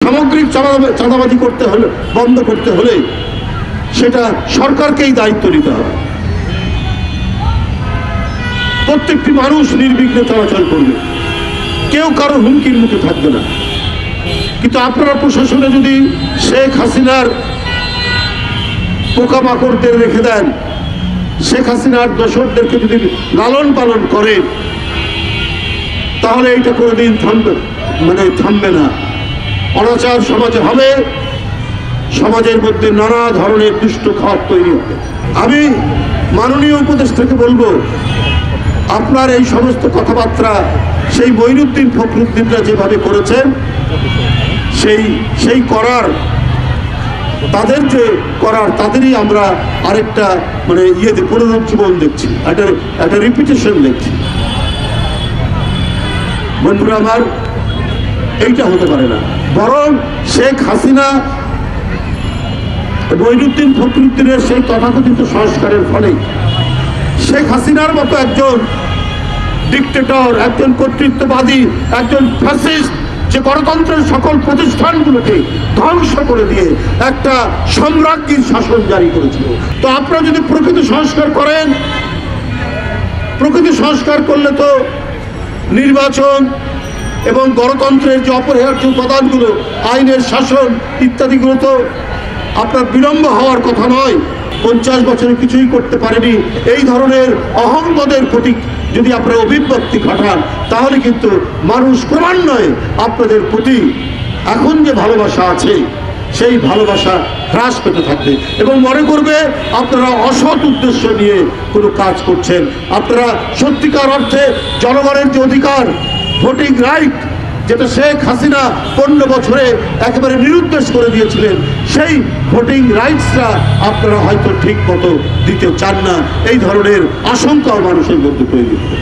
সামগ্রিক চাঁদাবাজি করতে হলে, বন্ধ করতে হলে সেটা সরকারকেই দায়িত্ব নিতে হবে। প্রত্যেকটি মানুষ নির্বিঘ্নে চলাচল করবে, কেউ কারো হুমকির মুখে থাকবে না। কিন্তু আপনারা প্রশাসনে যদি শেখ হাসিনার পোকামাকড়দের রেখে দেন, শেখ হাসিনার দোসরদেরকে যদি লালন পালন করেন, তাহলে এইটা কোনোদিন থামবে না। অনাচার সমাজে হবে, সমাজের মধ্যে নানা ধরনের দুষ্ট খাত তৈরি হবে। আমি মাননীয় উপদেষ্টাকে বলবো, আপনার এই সমস্ত কথাবার্তা সেই মঈনুদ্দিন ফখরুদ্দিনরা যেভাবে করেছেন, সেই করার তাদেরই আমরা আরেকটা পুনরুজ্জীবন দেখছি, একটা রিপিটেশন দেখছি। বন্ধুরা আমার, এইটা হতে পারে না। বরং শেখ হাসিনা মঈনুদ্দিন ফখরুদ্দিনের সেই তথাকথিত সংস্কারের ফলে শেখ হাসিনার মতো একজন ডিক্টেটর, একজন কর্তৃত্ববাদী, একজন ফ্যাসিস্ট, যে গণতন্ত্রের সকল প্রতিষ্ঠানগুলোকে ধ্বংস করে দিয়ে একটা সম্রাজ্ঞীর শাসন জারি করেছিল। তো আপনারা যদি প্রকৃত সংস্কার করেন, প্রকৃতি সংস্কার করলে তো নির্বাচন এবং গণতন্ত্রের যে অপরিহার্য উপাদানগুলো, আইনের শাসন ইত্যাদিগুলো তো আপনার বিলম্ব হওয়ার কথা নয়। 50 বছরে কিছুই করতে পারেনি এই ধরনের অহংবোধের প্রতীক যদি আপনারা অভিব্যক্তি ঘটান, তাহলে কিন্তু মানুষ ক্রমান্বয়ে আপনাদের প্রতি এখন যে ভালোবাসা আছে সেই ভালোবাসা হ্রাস পেতে থাকবে এবং মনে করবে আপনারা অসৎ উদ্দেশ্য নিয়ে কোনো কাজ করছেন। আপনারা সত্যিকার অর্থে জনগণের যে অধিকার, ভোটিং রাইট, যেটা শেখ হাসিনা 15 বছরে একেবারে নিরুদ্দেশ করে দিয়েছিলেন, সেই ভোটিং রাইটসটা আপনারা হয়তো ঠিক মতো দিতে চান না। এই ধরনের আশঙ্কাও মানুষের মধ্যে তৈরি হবে।